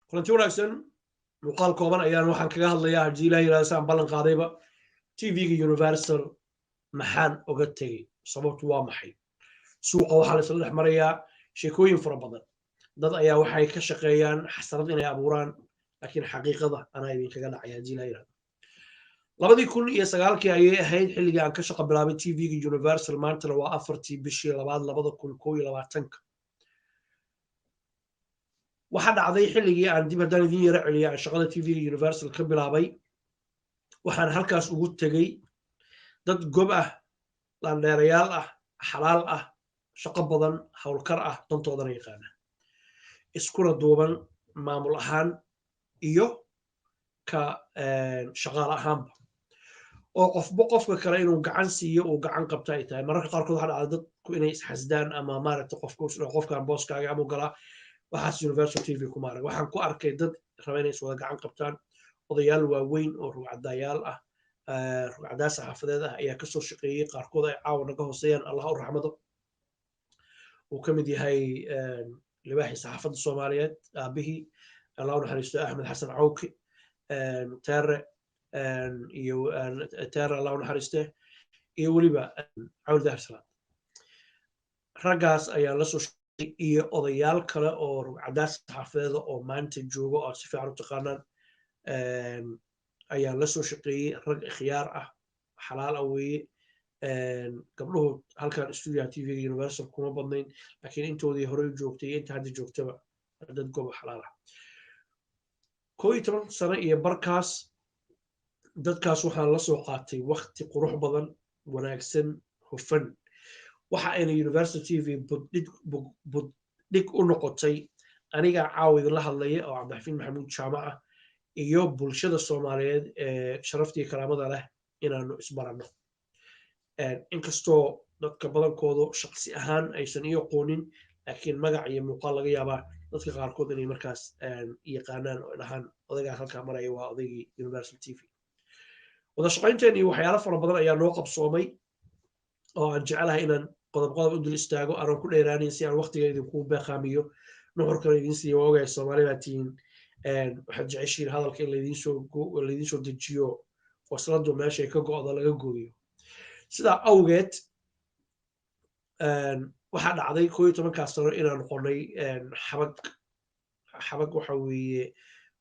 kulanti wanaagsan muuqaal kooban ayaan waxaan kaga hadlayaa haddii ilaah yidhahdo saan ballan qaadayba tv-ga universal maxaan oga tegey sababtu waa maxay suuqa waxaa la isla dhex marayaa sheekooyin fara badan dad ayaa waxay ka shaqeeyaan xasarad inay abuuraan laakiin xaqiiqada anaa idinkaga dhacaya haddii ilaah yidhahdo 2009 ayay ahayd xilligii aan ka shaqo bilaabay tv-ga universal maantana waa 4 bishii labaad 2021 waxaa dhacday xilligii aan dib haddaan idin yara celiyay aan shaqada tv-ga universal ka bilaabay waxaan halkaas ugu tegey dad gob ah laandheerayaal ah xalaal ah shaqo badan howlkar ah dantoodana yaqaana iskuna duuban maamul ahaan iyo ka shaqaal ahaanba oo qofba qofka kale inuu gacan siiyo uu gacan qabta ay tahay mararka qaarkood waxaa dhacda dadku inay isxasdaan ama maaragta qofkan booskaaga ama galaa waxaas universal tv kuma arag waxaan ku arkay dad raba inay iswada gacan qabtaan odayaal waaweyn oo rugcadayaal ah rugcadaa saxaafadeed ah ayaa kasoo shaqeeyey qaarkood ay caawa naga hooseeyaan allah u raxmado uu ka mid yahay libaaxii saxaafadda soomaaliyeed aabihii allah u naxariisto axmed xasan cawki teere iyo teere allah u naxariiste iyo weliba cawl dahir salaad raggaas ayaan lasoo iyo odayaal kale oo rugcadaas saxaafadeeda oo maanta jooga oo si fiican u taqaanaan ayaan la soo shaqeeyey rag ikhyaar ah xalaal ah weeye gabdhuhu halkan stuudiyaha tv-ga universal kuma badnayn laakiin intoodii horey joogtay iyo inta hadda joogtaba dad gobo xalaal ah 11 sano iyo barkaas dadkaas waxaan la soo qaatay waqti qurux badan wanaagsan hufan waxa ayna universal tv buddhig u noqotay aniga caawa idinla hadlaya oo cabdixafiin maxamuud jaamac ah iyo bulshada soomaaliyeed ee sharaftii karaamada leh inaanu isbaranno inkastoo dadka badankoodu shaqsi ahaan aysan ii aqoonin laakiin magac iyo muuqaal laga yaabaa dadka qaarkood inay markaas yaqaanaan oo dhahaan odaygaas halkaa maraya waa odaygii universal tv wada shaqaynteen iyo waxyaalo fara badan ayaa noo qabsoomay oo aan jecelahay inaan qodob u dul istaago aanan ku dheeraanin si aan waqtiga idinku beeqaamiyo nuxurkana idin siiya waa ogahay soomaali baa tihiin waxaad jeceshiin hadalka in laydiin soo dejiyo wasladu meeshay ka go'da laga gooyo sidaa awgeed waxaa dhacday 11 sano inaan noqonay xabag waxa weeye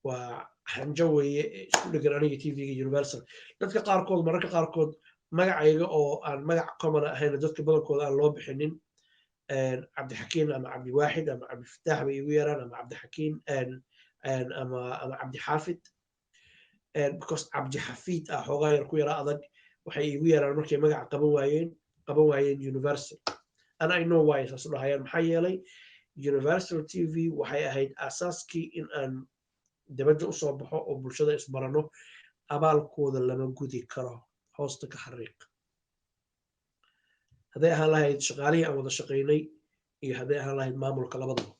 waa xanjo weeye isku dhegan aniga tv-ga universal dadka qaarkood mararka qaarkood magacayga oo aan magac common ahayn dadka badankooda aan loo bixinin cabdixakiin ama cabdiwaaxid ama cabdifataax bay igu yeeraan ama cabdixakiin ama cabdixaafid because cabdixafiid ah xoogaa yar ku yara adag waxay igu yeeraan markay magaca qaban waayeen universal and I know why saas u dhahayaan maxaa yeelay universal tv waxay ahayd asaaskii in aan dibadda usoo baxo oo bulshada isbarano abaalkooda lama gudi karo hoosta ka xariiq hadday ahaan lahayd shaqaalihii aan wada shaqaynay iyo hadday ahaan lahayd maamulka labadaba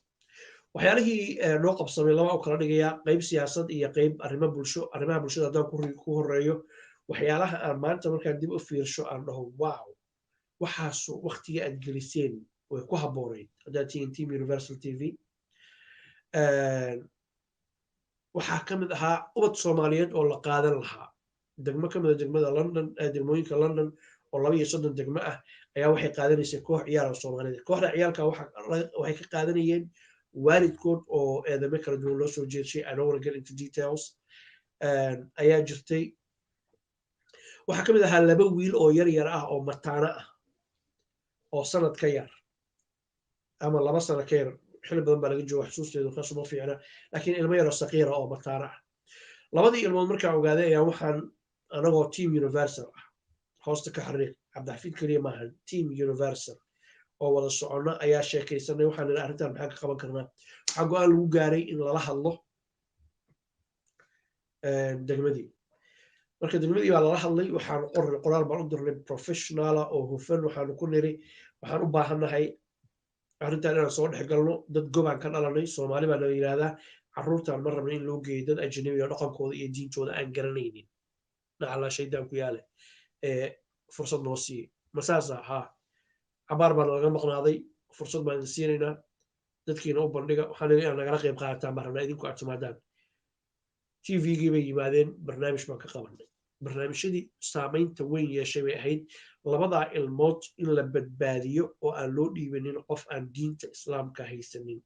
waxyaalihii noo qabsamay laba u kala dhigayaa qayb siyaasad iyo qayb arrimaha bulshada haddaan ku horeeyo waxyaalaha aan maanta markaan dib u fiirsho aan dhaho wow waxaasu waqtigii aad geliseen way ku habboonayd haddaad tihiin team universal tv waxaa ka mid ahaa ubad soomaaliyeed oo la qaadan lahaa degmo ka mida degmada london degmooyinka london oo 32 degmo ah ayaa waxay qaadanaysay koox ciyaal soomaaliyeed kooxda ciyaalka waxay ka qaadanayeen waalidkood oo eedamo kala duwan loo soo jeedshay I don't want to get into details ayaa jirtay waxaa ka mid ahaa 2 wiil oo yar ah oo mataana ah oo sanad ka yar ama 2 sano ka yar xilli badan baa laga jooga xusuusteedu kaas uma fiicna laakiin ilmo yar oo saqiira oo mataana ah labadii ilmood markaan ogaaday ayaa waxaan anagoo team universal ah hoosta ka xariiq cabdixafiid keliya maahan team universal oo wada socono ayaa sheekaysanay waxaan nidhi arrintan maxaan ka qaban karnaa waxaa go-aan lagu gaaray in lala hadlo degmadii marka degmadii baa lala hadlay waxaan qoraal baan u dirnay professionala oo hufan waxaanu ku niri waxaan u baahannahay arrintan inaan soo dhex galno dad gobaan ka dhalanay soomaali baa nala yidhahdaa carruurtan ma rabna in loo geeyo dad ajnabi oo dhaqankooda iyo diintooda aan garanaynin nacalaa shaydaan ku yaale fursad noo siiye masaasa haa cabaar baa nalaga maqnaaday fursad baan idin siinaynaa dadkiina u bandhiga waxaan inaad nagala qayb qaadataan baan rabnaa idinku aad timaadaan tvgii bay yimaadeen barnaamij baan ka qabanay barnaamijyadii saamaynta weyn yeeshay bay ahayd labadaa ilmood in la badbaadiyo oo aan loo dhiibanin qof aan diinta islaamka haysanin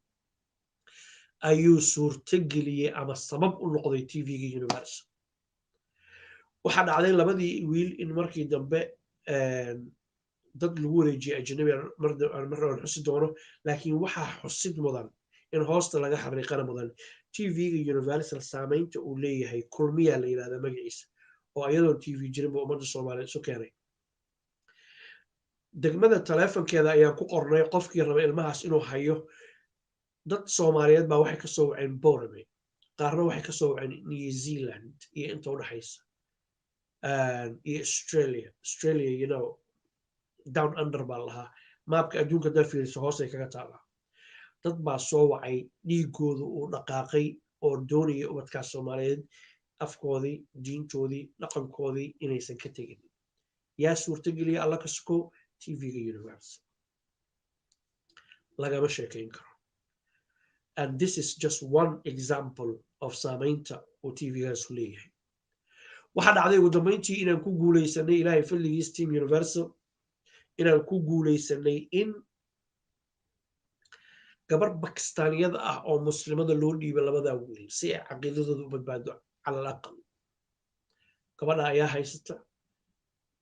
ayuu suurtageliyey ama sabab u noqday tvga universal waxaa dhacday labadii wiil in markii dambe dad lagu wareejiyey ajnabi mar aan xusi doono laakiin waxaa xusid mudan in hoosta laga xariiqana mudan tvga universal saamaynta uu leeyahay kulmiyaa la yidhahdaa magaciisa oo ayadoon tv jirin buu ummadda soomaaliyeed isu keenay degmada taleefonkeeda ayaan ku qornay qofkii raba ilmahaas inuu hayo dad soomaaliyeed baa waxay kasoo waceen borame qaarna waxay kasoo waceen new zealand iyo inta udhexaysa iyo australia you know down under baa lahaa maabka adduunka hadaa fiiriso hoosay kaga taalaa dad baa soo wacay dhiigooda uu dhaqaaqay oo doonaya ubadkaas soomaaliyeed afkoodii diintoodii dhaqankoodii inaysan ka tegin yaa suurtageliya alla ka sukow tvga universal lagama sheekayn karo and this is just one example of saamaynta uu tvgaasu leeyahay waxaa dhacday ugu dambeyntii inaan ku guuleysanay ilaahay fadligiis team universal inaan ku guuleysanay in gabar bakistaaniyada ah oo muslimada loo dhiibay labadaa wiil si ay caqiidadooda u badbaado cala alaqal gabadha ayaa haysata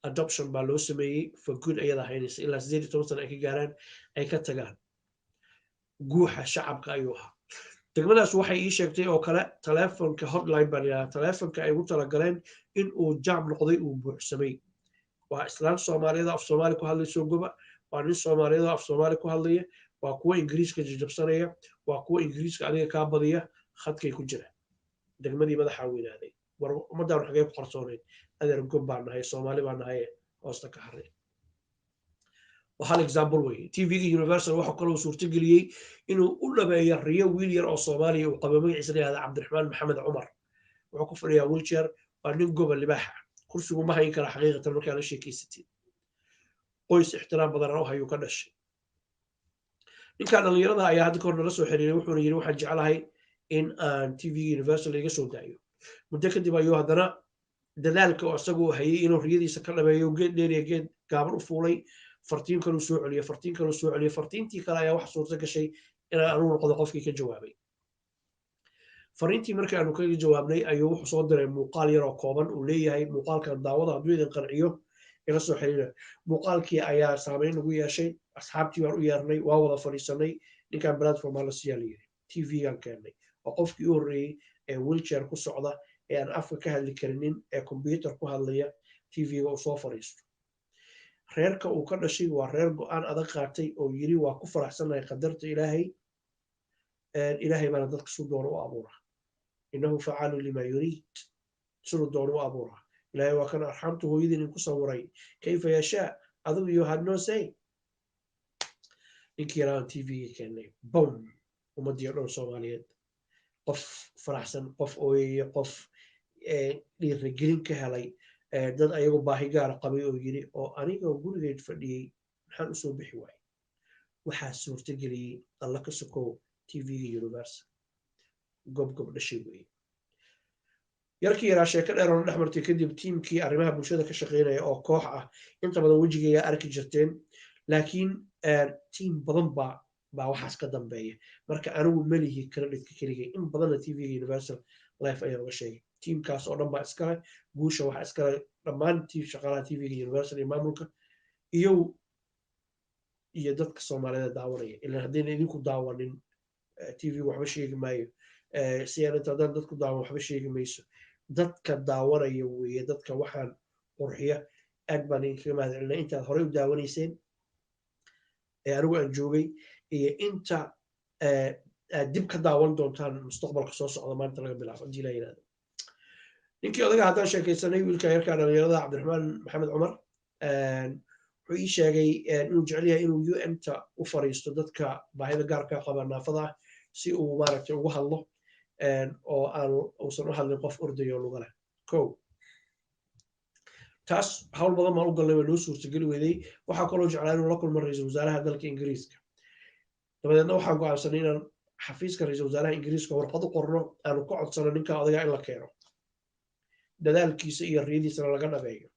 adoption baa loo sameeyey for good ayada haynaysa ilaa 18 sana ay ka gaaraan ay ka tagaan guuxa shacabka ayuu ahaa degmadaas waxay ii sheegtay oo kale taleefonka hotline baan yidhaha taleefonka ay ugu talagaleen in uu jaam noqday uu buuxsamay waa islaan soomaaliyeed af soomaali ku hadlayso goba waa nin soomaaliyeed af soomaali ku hadlaya waa kuwa ingiriiska jajabsanaya waa kuwa ingiriiska adiga kaa badiya khadkay ku jira degmadii madaxa weynaaday war ummadaan xagee ku qarsoonayn adeer gob baan nahay soomaali baan nahay hoosta ka haray hal example wey tvga universal waxa kaloo suurtageliyey inuu u dhameeyo riyo wiil yar oo soomaaliya uu qabo magaciisa la yihahda cabdiraxmaan maxamed cumar wuxuu ku fadhiyaa wheelchair waa nin gobol libaaxa kursigu ma hayn kara xaqiiqatan markaa la sheekeysatid qoys ixtiraam badan u hayuu ka dhashay ninkaan dhalinyarada ayaa hadda kahor nala soo xiriiray wuxuuna yidhi waxaan jeclahay in aan tvga universal iga soo daayo muddo kadib ayuu haddana dadaalka oo isagu hayay inuu riyadiisa ka dhameeyo geed dheeriya geed gaaban u fuulay fartiin kaluu soo celiyo fartiintii kale ayaa wax suurta gashay inaan anugu noqdo qofkii ka jawaabay fariintii markii aanu kaga jawaabnay ayuu wuxuu soo diray muuqaal yaroo kooban uu leeyahay muuqaalkan daawada hadduu idin qanciyo ila soo xiriira muuqaalkii ayaa saamayn lagu yeeshay asxaabtii baan u yeernay waa wada fadhiisanay ninkan platformaa la siiyaa layiri tvgaan keennay oo qofkii u horreeyey ee wheelchair ku socda ee aan afka ka hadli karinin ee combyuter ku hadlaya tvga uu soo fadhiisto reerka uu ka dhashay waa reer go-aan adag qaatay oo yiri waa ku faraxsanahay qadarta ilaahay baana dadka siduu doono u abuura innahu facaalu lima yuriid siduu doono u abuura ilaahay waa kan arxamtu hooyadiin in ku sawiray kayfa yashaa adigu you had no say ninkii yaraan tvga keenay bom ummadii dhan soomaaliyeed qof faraxsan qof ooyaya qof dhiirigelin ka helay dad ayagoo baahi gaara qabay oo yiri oo anigoo gurigeed fadhiyey maxaan usoo bixi waayey waxaa suurtageliyey alla ka sokow tvga universal gob dhashay weye yarkii yaraa sheeko dheer oo dhex martay kadib tiimkii arrimaha bulshada ka shaqeynaya oo koox ah inta badan wejigayaa arki jirteen laakiin tiim badan baa waxaas ka dambeeya marka anigu melihi credit-ka keligay in badanna tvga universal life ayaa uga sheegay tiimkaas oo dhan baa iskale guusha waxaa iskale dhammaan shaqaalaha tvga universal iyo maamulka iyo dadka soomaaliyeed daawanaya ilaan haddayna idinku daawanin tv waxba sheegi maayo siyaanata haddaan dadku daawan waxba sheegi mayso dadka daawanaya weeye dadka waxaan qurxiya aad baan idinkaga mahadcelinaa intaad horey u daawanayseen anigu aan joogay iyo inta aad dib ka daawan doontaan mustaqbalka soo socda maanta laga bilaabo haddii la yidhahdo ninkii odaga haddaan sheekaysanay wiilka yarkaa dhalinyarada cabdiraxmaan maxamed cumar wuxuu ii sheegay inuu jecel yahay inuu un-ta u fariisto dadka baahida gaarka qaba naafada ah si uu maaragtay ugu hadlo oo uusan u hadlin qof ordayo luga leh taas hawl badan baan u galnay waa noo suurtageli weydey waxaa kaloo jeclaa inuu la kulmo ra-iisul wasaaraha dalka ingiriiska dabadeedna waxaan go'aansanay inaan xafiiska ra'iisul wasaaraha ingiriiska warqad u qorno aanu ka codsano ninka odagaa in la keeno dadaalkiisa iyo riyadiisana laga dhabeeyo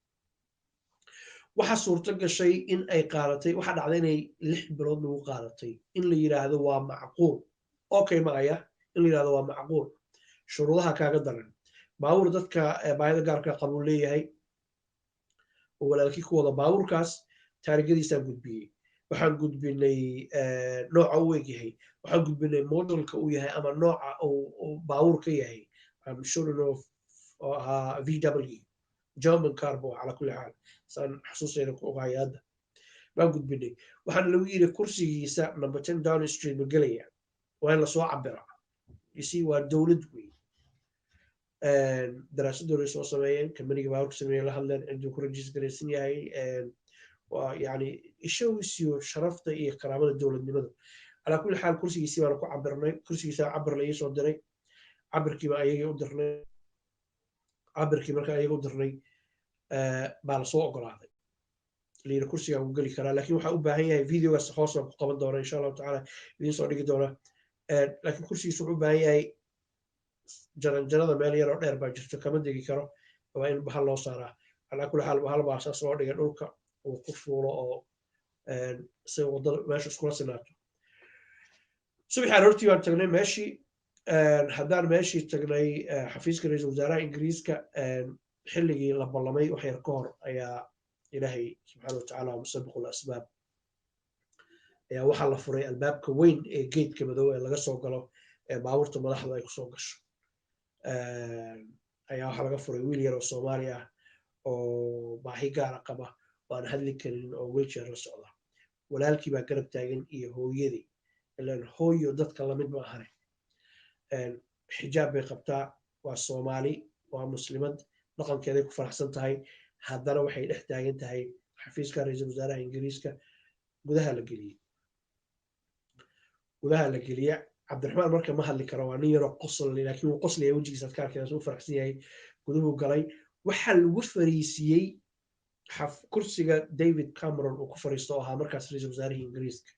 waxa suurto gashay in ay qaadatay waxa dhacday inay 6 bilood lagu qaadatay in la yiraahdo waa macquul okay maaya in la yiraahdo waa macquul shuruudaha kaaga daran baawur dadka baahida gaarka qabuul leeyahay oo walaalkii ku wada baawurkaas taariikhdiisa gudbiyay waxaan gudbinay nooca uu yahay waxaan gudbinay modelka uu yahay ama nooca uu baawurka yahay I'm sure of VW German carbo على كل حال سان حسوسينا ku hayada baan gudbinay waxaan lagu yiri kursigiisa number 10 down street magalaya waa la soo cabira isi waa dawlad weyn daraasadu soo sameeyeen kamaniga baawurka sameeyay la hadleen inuu ku registeraysan yahay waa yani ishow sharafta iyo karaamada dawladnimada على كل حال kursigiisa baan ku cabirnay kursigiisa cabir la soo diray cabirkiiba ayaga u dirnay cabirkii marka ayaga u dirnay baa la soo ogolaaday liir kursiga uu gali karaa laakiin waxa u baahan yahay videogaas hoos ku qaban doona insha Allah taala idin soo dhigi doona laakiin kursigiisu wuxuu u baahan yahay jaranjarada meel yar oo dheer baa jirto kama degi karo waa in bahal loo saaraa ala kulli xaal bahal baa saas loo dhigay dhulka uu ku fuulo oo si wadada meesha iskula sinaato subax aroortii waan tagnay meeshii haddaan meeshii tagnay xafiiska ra'iisul wasaaraha ingiriiska xilligii la ballamay wax yar ka hor ayaa ilaahay subxaanahu wa tacaala musabiqul asbaab ayaa waxaa la furay albaabka weyn ee geedka madow ee laga soo galo ee baabuurta madaxda ay kusoo gasho ayaa waxaa laga furay wiil yar oo Soomaali ah oo baahi gaar ah qaba oo aan hadli karin oo wheelchair la socda walaalkii baa garab taagan iyo hooyadii ilaan hooyo dadka lamid ma ahane xijaab bay qabtaa waa Soomaali waa muslimad dhaqankeeday ku faraxsan tahay haddana waxay dhex taagan tahay xafiiska ra'iisul wasaaraha ingiriiska gudaha la geliya cabdiraxmaan marka ma hadli karo waa nin yar oo qosol laakiin uu qoslaya wajigiisa ka arkaysa uu faraxsan yahay guduhu galay waxa lagu fariisiyay kursiga David Cameron oo ku fariisto ahaa markaas ra'iisul wasaaraha ingiriiska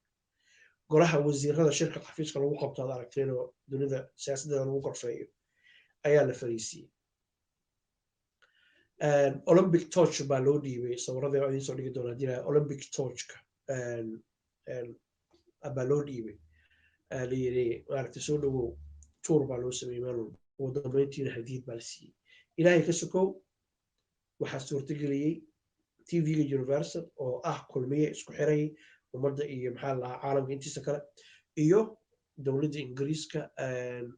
golaha wasiirada shirka xafiiska lagu qabto aragteen oo dunida siyaasadda lagu qorfeeyo ayaa la fariisiyay Olympic torch baa loo dhiibay sawirada ay soo dhigi doonaa jira Olympic torchka baa loo dhiibay leeyahay maaragtay soo dhawow tour baa loo sameeyay meel oo damayntiina hadiid baa la siiyay ilaahay ka sokow waxaa suurtageliyay TV-ga Universal oo ah kulmiye isku xiray ummadda iyo maxaa la caalamka intiisa kale iyo dawladda ingiriiska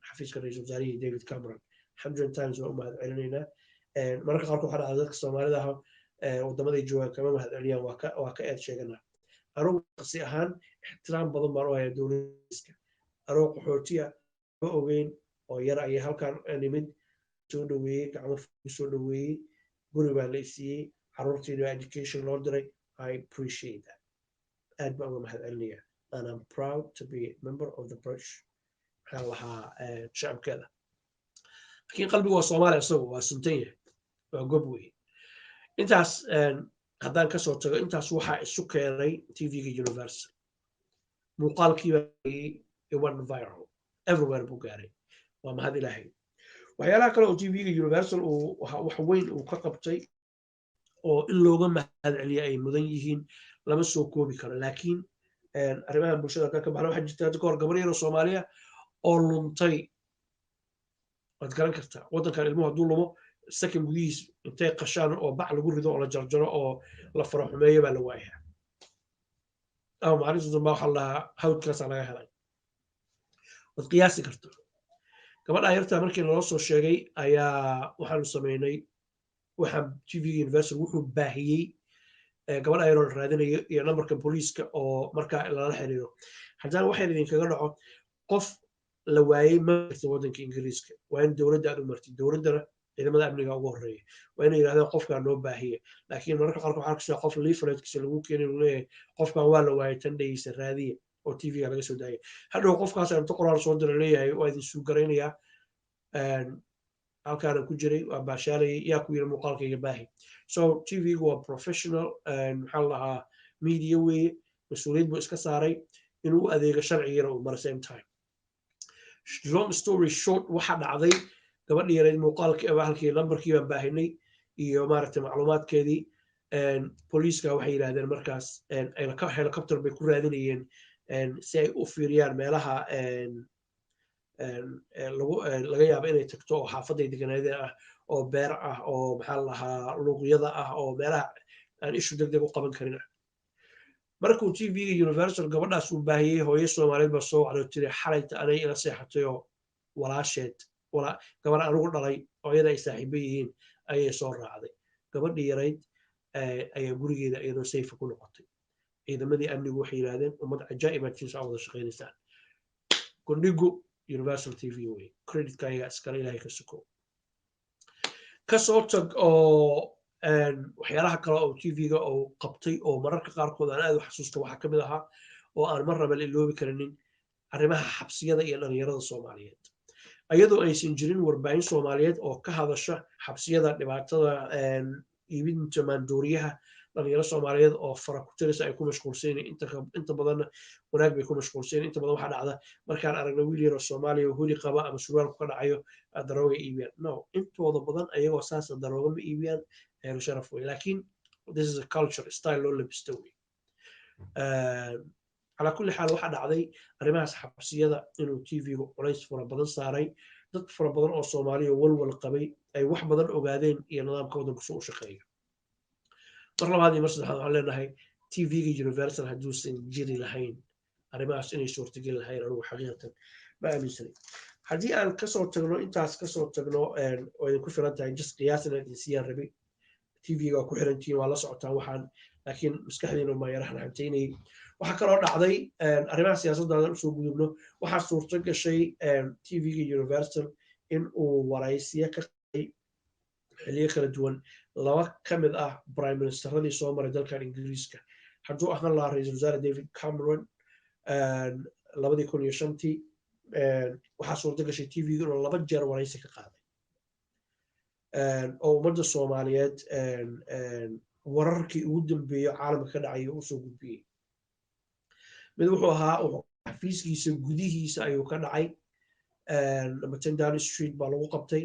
xafiiska ra'iisul wasaaraha David Cameron 100 times oo mahad celinaynaa marka qaarkood waxa dhacda dadka Soomaalida ah wadamada jooga kama mahad celiyaan waa ka eed sheegana anugu qasi ahaan ixtiraam badan baan u hayaa dawladdiiska anugu qaxootiya ma ogeyn oo yar ayay halkan nimid soo dhaweeyay gacmo soo dhaweeyay guri baa la siiyay carruurteeda education loo diray I appreciate that aad baan uga mahad celinayaa and I'm proud to be a member of the British maxaa lahaa shacabkeeda laakiin qalbigu waa Soomaali isagu waa suntan yahay waa gob weyn intaas haddaan ka soo tago intaas waxaa isu keenay TV-ga Universal muuqaalkiiba went viral everywhere buu gaaray waa mahad ilaahay waxyaalaha kale oo TV-ga Universal wax weyn uu ka qabtay oo in looga mahad celiyo ay mudan yihiin lama soo koobi karo laakiin arrimaha bulshada ka baxna waxa jirta ka hor gabar yar oo Soomaaliya oo luntay waad garan kartaa waddankan ilmuhu hadduu lumo sakan gudihiis intay qashaan oo bac lagu rido oo la jarjaro oo la faro xumeeyo baa la waayaa ama maalinta dambe waxa la hawdkaasa laga helay waad qiyaasi kartaa gabadha yarta markii loo soo sheegay ayaa waxaanu sameynay waxaan TV-ga Universal wuxuu baahiyey gabadha yar oo raadinayo iyo nambarka booliiska oo markaa lala xiriiro haddana waxay idinkaga dhaco qof la waayay markasta waddanka ingiriiska waa in dawladda aad u martid dawladdana ciidamada amniga ugu horeeya waa inay yiraahdaan qofkaan noo baahiye laakiin mararka qaarkood waxaa kasoo qof leafletkiisa lagu keenay uu leeyahay qofkaan waa la waayay tan dhayisa raadiya oo TV-ga laga soo daayay hadhow qofkaas inta qoraal soo dira leeyahay waa idin suu garaynayaa halkaana ku jiray waa baashaalayay yaa ku yiri muuqaalkayga baahi so TV-gu waa professional maxaa la dhahaa media weeye mas-uuliyad buu iska saaray inuu adeego sharcigana uu maro same time long story short waxa dhacday gabadhii yareed muuqaalkii halkii lambarkii baan baahinay iyo maaragtay macluumaadkeedii booliiska waxay yidhaahdeen markaas helicopter bay ku raadinayeen si ay u fiiriyaan meelaha laga yaabo inay tagto oo xaafaday deganeedeen ah oo beer ah oo maxaa la dhahaa luuqyada ah oo meelaha aan ishu degdeg u qaban karin ah markuu tv-ga universal gabadhaas uu baahiyey hooyo soomaaliyeed baa soo wacday oo tiri xalayta anay ila seexatay oo walaasheed gabar anugu dhalay oo iyada ay saaxiibo yihiin ayay soo raacday gabadhii yarayd ayaa gurigeeda iyadoo sayfa ku noqotay ciidamadii amnigu waxay yidhaahdeen ummad cajaa'ibaad jiinsa wada shaqaynaysaan kondhigu universal tv wey creditka ayaga iskale ilaahay ka suko kasoo tag oo waxyaalaha kale oo tv-ga oo qabtay oo mararka qaarkood aan aad u xasuusta waxaa ka mid ahaa oo aan mar raba la iloobi karinin arrimaha xabsiyada iyo dhalinyarada soomaaliyeed iyadoo aysan jirin warbaahin soomaaliyeed oo ka hadasha xabsiyada dhibaatada iibinta maandooriyaha dhalinyaro soomaaliyeed oo fara ku tirisa ay ku mashquulsan inta badanna wanaag bay ku mashquulsan inta badan waxaa dhacda markaan aragno wiil yar oo soomaaliya oo huli qaba ama surwaalku ka dhacayo darooga iibiyaan no intooda badan ayagoo saasa darooga ma iibiyaan heer sharaf wey laakiin this is a culture style loo labisto wey calaa kulli xaal waxaa dhacday arrimahaas xabsiyada inuu tv-gu culays fara badan saaray dad fara badan oo soomaaliya walwal qabay ay wax badan ogaadeen iyo nidaamka waddanku soo u shaqeeyo mar labaad iyo mar saddexaad waxaan leenahay tv-ga universal hadduusan jiri lahayn arrimahaas inay suurtageli lahayn anugu xaqiiqatan ma aaminsanay haddii aan kasoo tagno intaas kasoo tagno oo idinku filan tahay just qiyaasna insiyaan rabi tv-ga waa ku xirantihiin waa la socotaan waxaan laakiin maskaxdiina ma yarahan xantaynayay waxaa kaloo dhacday arrimaha siyaasadaadan usoo gudubno waxaa suurto gashay tv-ga universal in uu waraysiyo ka qaaday xiliyo kala duwan laba ka mid ah prime ministeradii soo maray dalkan ingiriiska hadduu ahaan lahaa ra-iisul wasaare david cameron 2005 waxaa suurto gashay tv-ga inuu 2 jeer waraysi ka qaaday oo ummadda soomaaliyeed wararkii ugu dambeeyo caalamka ka dhacay oo usoo gudbiyey mid wuxuu ahaa xafiiskiisa gudihiisa ayuu ka dhacay number 10 Downing Street baa lagu qabtay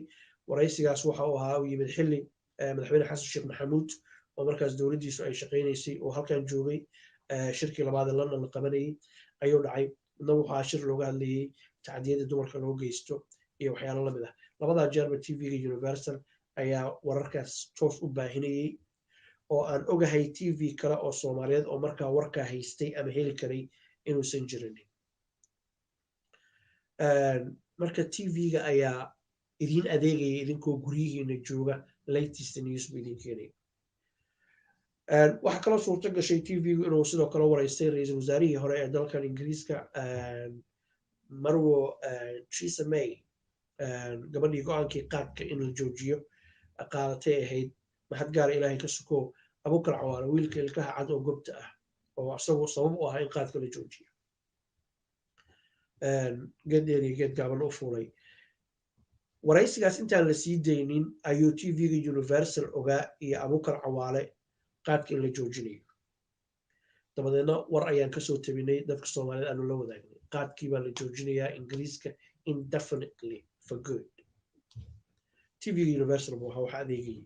waraysigaas waxa uu ahaa u yimid xilli madaxweyne xasan sheekh maxamuud oo markaas dowladdiisu ay shaqaynaysay oo halkan joogay shirkii labaad ee London la qabanayay ayuu dhacay midna wuxuu ahaa shir looga hadlayay tacdiyada dumarka loo geysto iyo waxyaalo lamid ah labadaa jeerba tv-ga universal ayaa wararkaas toos u baahinayay oo aan ogahay tv kale oo soomaaliyeed oo markaa warkaa haystay ama heli karay inuusan jirinin marka tv-ga ayaa idin adeegaya idinkoo guryihiina jooga latest news buu idin keenaya waxaa kaloo suurto gashay tv-gu inuu sidoo kale waraystay ra-iisul wasaarihii hore ee dalkan ingiriiska marwo Theresa May gabadhii go-aankii qaadka in la joojiyo qaadatay ahayd maxad gaara ilaahay ka suko abukar cawaale wiilka ilkaha cad oo gobta ah oo isagu sabab u ahaa in qaadka la joojiyo geed dheer iyo geed gaaban u fuulay waraysigaas intaan la sii daynin ayuu tv-ga universal ogaa iyo abukar cawaale qaadka in la joojinayo dabadeedna war ayaan kasoo tabinay dadka soomaaliyeed aanu la wadaagnay qaadkii baa la joojinayaa ingiriiska indefinitely for good tv-ga universal waxa wax adeegayay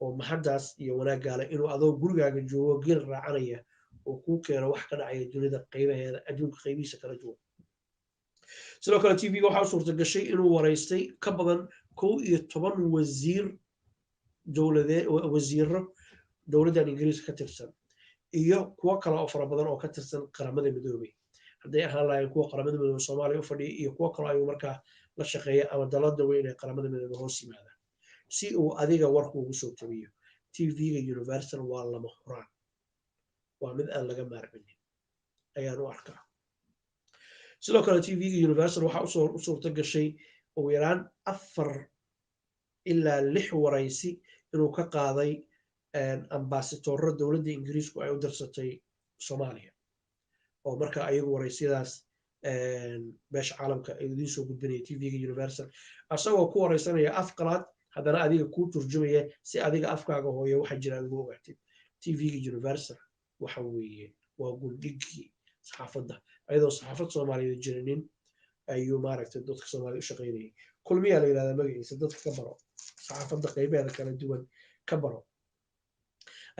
oo mahaddaas iyo wanaaggaale inuu adoo gurigaaga joogo geel raacanaya oo kuu keeno wax ka dhacaya dunida qaybaheeda adduunka qaybihiisa kala duwan sidoo kale tv-ga waxaa u suurta gashay inuu waraystay ka badan 11 wasiiro dowladdan ingiriiska ka tirsan iyo kuwo kale oo fara badan oo ka tirsan qaramada midoobay hadday ahaan lahayn kuwa qaramada midoobay soomaaliya u fadhiya iyo kuwo kale ayuu markaa la shaqeeya ama dalada weyn ee qaramada midoobay hoos yimaada si uu adiga warku ugu soo tabiyo tv-ga universal waa lama huraan waa mid aan laga maarminin ayaan u arkaa sidoo kale tv-ga universal waxaa u suurto gashay ugu yaraan 4 ilaa 6 waraysi inuu ka qaaday ambasadorro dowladda ingiriisku ay u dirsatay soomaaliya oo marka ayagu waraysiyadaas beesha caalamka ay idiin soo gudbinaya tv-ga universal asagoo ku waraysanaya af qalaad haddana adiga kuu turjumaya si adiga afkaaga hooyo waxa jira adigu ogaatid tv-ga universal waxa weeye waa gundhigii saxaafadda ayadoo saxaafad Soomaaliyeed jirinin ayuu maaragtay dadka Soomaaliyeed u shaqaynayay kulmiyaa la yiraahdaa magaciisa dadka ka baro saxaafadda qaybaheeda kala duwan ka baro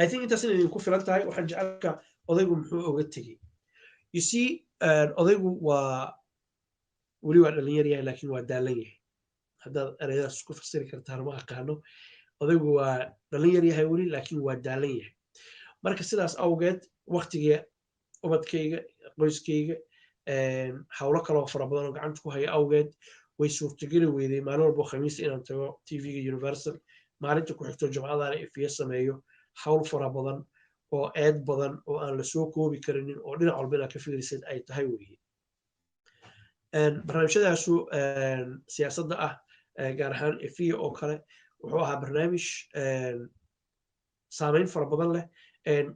I think intaas inay ku filan tahay waxaan jecelka odaygu muxuu oga tegey you see odaygu waa weli waa dhalinyar yahay laakiin waa daalan yahay haddaad ereyadaas ku fasiri kartaan ma aqaano odaygu waa dhalinyar yahay weli laakiin waa daalan yahay marka sidaas awgeed waqtiga ubadkayga qoyskayga hawlo kaloo fara badan oo gacanta ku haya awgeed way suurtageli weyday maalin walbo khamiista inaan tago tvga universal maalinta ku xigto jumcadana ifiya sameeyo hawl fara badan oo eed badan oo aan la soo koobi karinin oo dhinac walba inaad ka fiirisid ay tahay weeye barnaamijyadaasu siyaasadda ah gaar ahaan ifiya oo kale wuxuu ahaa barnaamij saameyn fara badan leh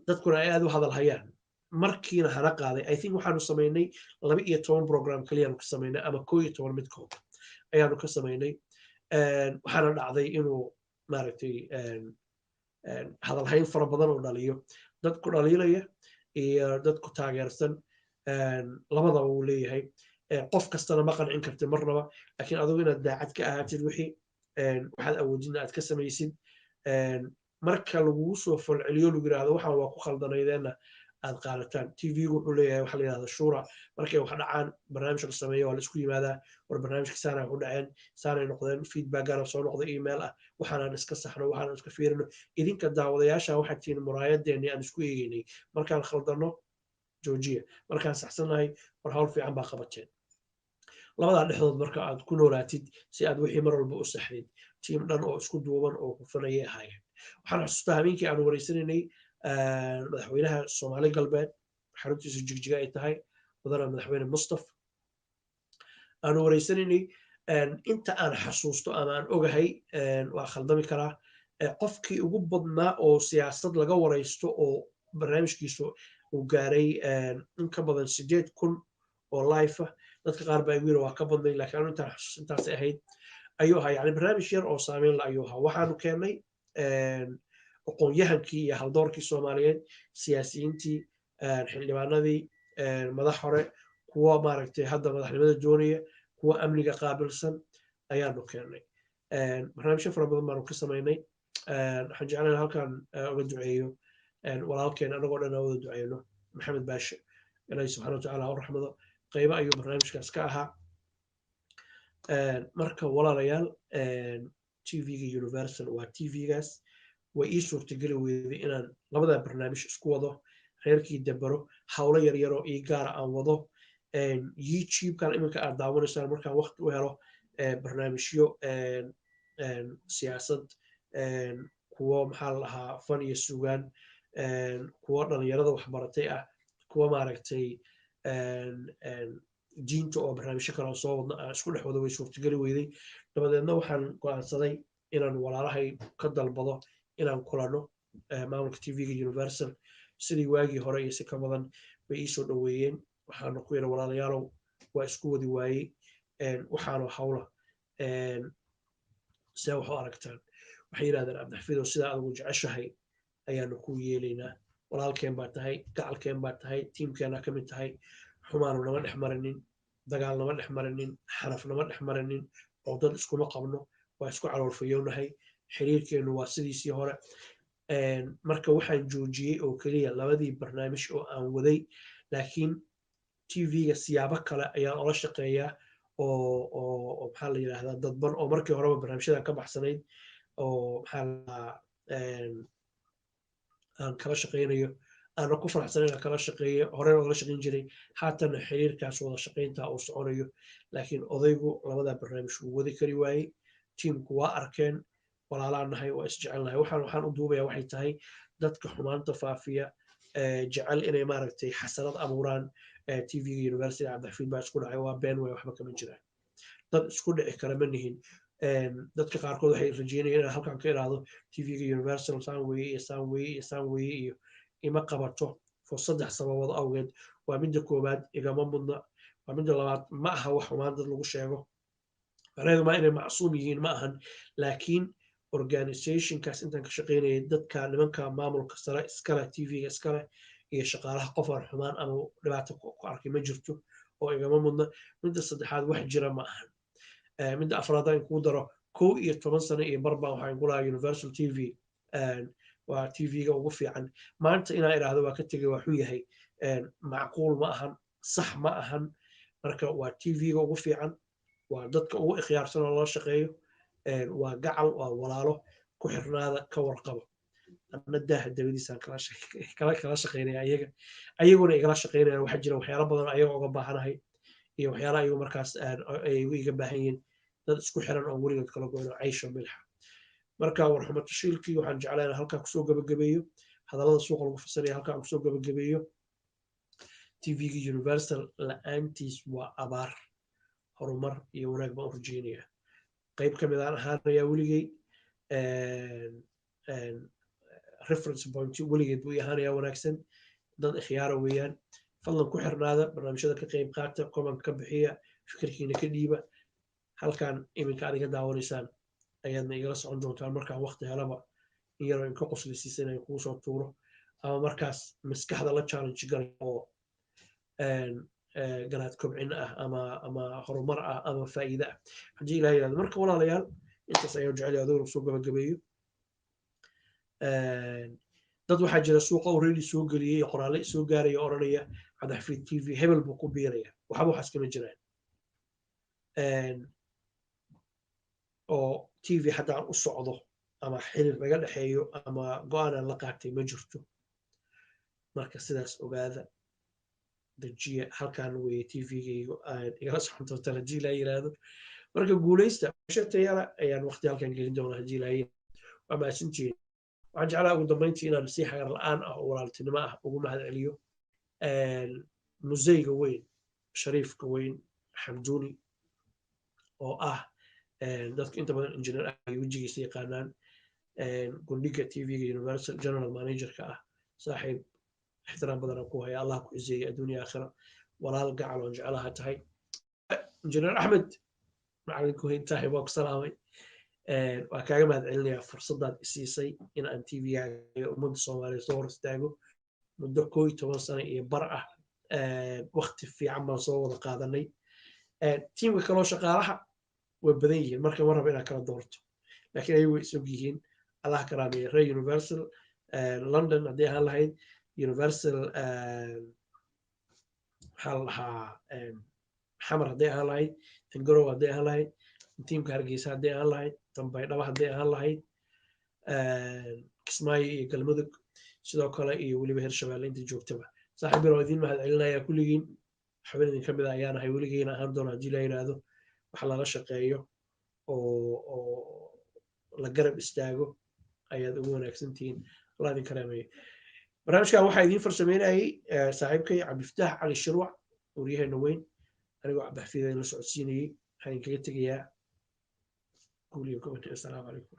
dadkuna ay aad u hadal hayaan markiina hana qaaday I think waxaanu samaynay 12 program kaliyaanu ka samaynay ama 11 midkood ayaanu ka samaynay waxaana dhacday inuu maaragtay hadal hayn fara badan oo dhaliyo dadku dhaliilaya iyo dadku taageersan labadaba uu leeyahay qof kastana ma qancin kartid marnaba laakiin adigu inaad daacad ka ahaatid wixii waxaad awoodina aad ka samaysid marka lagugu soo falceliyo lagu yiraahdo waxaan waa ku khaldanaydeenna aad qaadataan tvgu wuxuu leeyahay waxa la yidhahda shura markay wax dhacaan barnaamij la sameeyo waa la isku yimaadaa war barnaamijka saanay ku dhaceen saanay noqdeen feedbackana soo noqday email ah waxaanaan iska saxno waxaanaan iska fiirino idinka daawadayaasha waxaad tihiin muraayadeennii aan isku eegeynay markaan khaldano joojiya markaan saxsanahay war hawl fiican baa qabateen labadaa dhexdood marka aad ku noolaatid si aad wixii mar walba u saxdid tiim dhan oo isku duuban oo hufanayay ahaayeen waxaan xasuustaa habeenkii aanu wareysanaynay madaxweynaha Soomaali galbeed xaruntiisa jigjiga ay tahay mudane madaxweyne Mustaf aanu wareysanaynay inta aan xasuusto ama aan ogahay waa khaldami karaa qofkii ugu badnaa oo siyaasad laga wareysto oo barnaamijkiisu uu gaaray in ka badan 8,000 oo live ah dadka qaar baa igu yiri waa ka badnay laakiin anu intaan xasuusto intaas ahayd ayuu ahaa yani barnaamij yar oo saameyn la ayuu ahaa waxaanu keenay aqoon-yahankii iyo haldoorkii Soomaaliyeed siyaasiyiintii xildhibaanadii madax hore kuwa maaragtay hadda madaxnimada doonaya kuwa amniga qaabilsan ayaanu keenay barnaamijyo fara badan baanu ka samaynay waxaan jeclahay halkan uga duceeyo walaalkeen anagoo dhan wada duceeyno maxamed baashe ilaahay subxaana watacaala u raxmado qaybo ayuu barnaamijkaas ka ahaa marka walaalayaal tvga universal waa tvgaas way ii suurtageli weyday inaan labada barnaamij isku wado reerkii dabaro hawlo yaryaroo ii gaara aan wado youtube-kan iminka aad daawanaysaan markaan waqti u helo barnaamijyo siyaasad kuwo maxaa la dhahaa fan iyo sugaan kuwo dhalinyarada waxbaratay ah kuwo maaragtay diinta oo barnaamijyo kale oo soo wadna isku dhex wado way suurtageli weyday dabadeedna waxaan go'aansaday inaan walaalahay ka dalbado inaan kulano maamulka tvga universal sidii waagii hore iyo si ka badan bay ii soo dhoweeyeen waxaanu ku yidhi walaalayaalow waa isku wadi waayey waxaanu hawla see wax u aragtaan waxay yidhahdeen cabdixafiidow sidaa adigu jeceshahay ayaanu ku yeelaynaa walaalkeen baa tahay gacalkeen baa tahay tiimkeena ka mid tahay xumaanu nama dhex marinin dagaal nama dhex marinin xaraf nama dhex marinin oo dad iskuma qabno waa isku caloolfayownahay xiriirkeenu waa sidiisii hore marka waxaan joojiyey oo keliya labadii barnaamij oo aan waday laakiin tvga siyaabo kale ayaan ola shaqeeyaa oo maxaa la yidhaahdaa dadban oo markii horeba barnaamijyadan ka baxsanayd oo maxaa la aan kala shaqeynayo aana ku faraxsanayn aan kala shaqeeyo horena ola shaqeyn jiray haatana xiriirkaas wada shaqeyntaa uu soconayo laakiin odaygu labada barnaamij wuu wadi kari waayey tiimku waa arkeen walaalaa nahay waa isjecelnahay waxaan u duubaya waxay tahay dadka xumaanta faafiya jecel inay maaragtay xasanad abuuraan tvga university cabdixafiid baa isku dhacay waa been way waxba kama jiraan dad isku dhici kara ma nihin dadka qaarkood waxay rajeynayaan inaan halkan ka iraahdo tvga universal saan weeye iyo saan weeye iyo saan weeye iyo ima qabato for 3 sababood awgeed waa midda koowaad igama mudna waa midda labaad ma aha wax xumaan dad lagu sheego macnaheedu ma inay macsuum yihiin ma ahan laakiin organizationkaas intaan ka shaqeynayay dadka nimanka maamulka sare iskale tvga iskale iyo shaqaalaha qof aan xumaan ama dhibaato ku arkay ma jirto oo igama mudna midda saddexaad wax jira ma ahan midda afraad aan kugu daro 11 sano iyo barbaan waxaan ku lahaa universal tv waa tv-ga ugu fiican maanta inaan idhaahdo waa ka tegay waa xun yahay macquul ma ahan sax ma ahan marka waa tv-ga ugu fiican waa dadka ugu ikhyaarsan oo loo shaqeeyo waa gacal waa walaalo ku xirnaada ka warqabo anna daaha dabadiisaan kala shaqeynaya ayaguna igala shaqeynayaan waxaa jira waxyaalo badan ayaga uga baahanahay iyo waxyaalaha ayagu markaas ay iga baahan yihiin dad isku xiran oo weligood kala goyno caysho milxa marka warxumo tashiilkii waxaan jeclahay inaan halkaa kusoo gabagabeeyo hadallada suuqa lagu fasanaya halkaa aan kusoo gabagabeeyo tv-ga universal la-aantiis waa abaar horumar iyo wanaag baan u rajeynayaa qayb ka mid aan ahaanayaa weligey reference point weligeed buu ahaanayaa wanaagsan dad ikhyaara weeyaan fadlan ku xirnaada barnaamijyada ka qayb qaata comment ka bixiya fikirkiina ka dhiiba halkan iminka aad iga daawanaysaan ayaadna igala socon doontaan markaan waqti helaba in yaroo inka qoslisiisa inaan kugu soo tuuro ama markaas maskaxda la challenge galay oo garaad kobcin ah ama horumar ah ama faa'iide ah haddii ilaha yidhahdo marka walaalayaal intaas ayaa jecel adoona soo gabagabeeyo dad waxaa jira suuqa already soo geliyey qoraalle soo gaaraya odhanaya cabdixafiid tv hebel buu ku biiraya waxba waxaas kama jiraan oo tv haddaan u socdo ama xiriir naga dhexeeyo ama go-aanaan la qaatay ma jirto marka sidaas ogaada dajiya halkaan weeye tv-gaygu aad igala socon doontaan haddii ilaa yiraahdo marka guulaysta shatayala ayaan waqti halkan gelin doonaa haddii ilaa waa mahadsantihiin waxaan jeclaa ugu dambeyntii inaan si xagar la-aan ah oo walaaltinimo ah ugu mahad celiyo museyga weyn shariifka weyn xamduuni oo ah dadka inta badan engineer ah ay wejigiisa yaqaanaan gundhiga tv-ga universal general managerka ah saaxiib ixtiraam badan aan ku haya allah ku ciseeyey adduunya aakhira walaal gacal oon jeclaha tahay engineer axmed macalinku hayntahay waa ku salaamay waa kaaga mahad celinayaa fursadaad isiisay in aan tv-gaaga ummadda soomaaliya soo hor istaago muddo 11 sano iyo bar ah waqti fiican baan soo wada qaadanay tiimka kaloo shaqaalaha way badan yihiin marka ma raba inaad kala doorto laakiin ayagu way isog yihiin allah karaameeye reer universal london haddii ahaan lahayd universal maxaa la dhahaa xamar hadday ahaan lahayd tangarow hadday ahaan lahayd tiimka hargeysa hadday ahaan lahayd dambaydhaba hadday ahaan lahayd kismaayo iyo galmudug sidoo kale iyo weliba hirshabeelle inta joogtaba saaxiib yar oo idiin mahad celinayaa kulligiin xubin idin ka mid a ayaan ahay weligiina ahaan doona haddii la yidhaahdo wax lala shaqeeyo oo la garab istaago ayaad ugu wanaagsantihiin allah idin karaameeyo barnaamijkan waxaa idiin farsameynayay saaxiibkay cabdifataax cali shirwac waryaheena weyn anigoo cabdixafiid la socodsiinayey waxaan idinkaga tegayaa guuliyo gobonta assalaamu calaykum